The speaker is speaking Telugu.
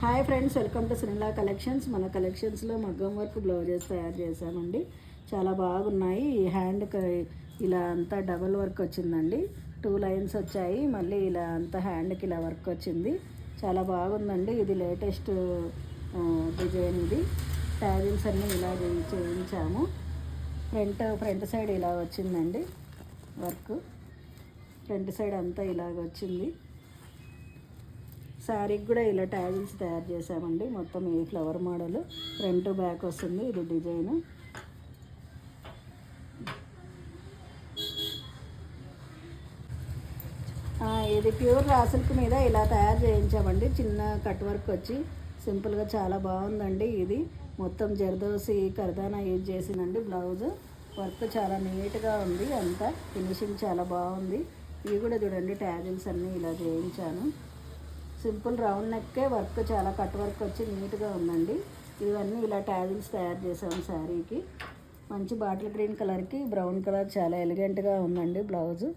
Hi friends, welcome to Sreela collections. మన కలెక్షన్స్లో మగ్గం వర్క్ బ్లౌజెస్ తయారు చేశామండి. చాలా బాగున్నాయి. ఈ హ్యాండ్కి ఇలా అంతా డబల్ వర్క్ వచ్చిందండి. 2 లైన్స్ వచ్చాయి. మళ్ళీ ఇలా అంతా హ్యాండ్కి ఇలా వర్క్ వచ్చింది. చాలా బాగుందండి. ఇది లేటెస్ట్ డిజైన్. ఇది ట్యాజిల్స్ అన్నీ ఇలా చేయించాము. ఫ్రంట్ సైడ్ ఇలా వచ్చిందండి వర్క్. ఫ్రంట్ సైడ్ అంతా ఇలాగ వచ్చింది. శారీకి కూడా ఇలా ట్యాజిల్స్ తయారు చేసామండి. మొత్తం ఈ ఫ్లవర్ మోడల్ ఫ్రంట్ బ్యాక్ వస్తుంది. ఇది డిజైన్. ఇది ప్యూర్ రాసిల్క్ మీద ఇలా తయారు చేయించామండి. చిన్న కట్ వర్క్ వచ్చి సింపుల్గా చాలా బాగుందండి. ఇది మొత్తం జర్దోసి కర్దానా యూజ్ చేసిందండి. బ్లౌజ్ వర్క్ చాలా నీట్గా ఉంది. అంతా ఫినిషింగ్ చాలా బాగుంది. ఇవి కూడా చూడండి, ట్యాజిల్స్ అన్నీ ఇలా చేయించాను. సింపుల్ రౌండ్ నెక్కే వర్క్ చాలా కట్ వర్క్ వచ్చి నీట్గా ఉందండి. ఇవన్నీ ఇలా ట్యాజిల్స్ తయారు చేసాము శారీకి. మంచి బాటిల్ గ్రీన్ కలర్కి బ్రౌన్ కలర్ చాలా ఎలిగెంట్గా ఉందండి బ్లౌజు.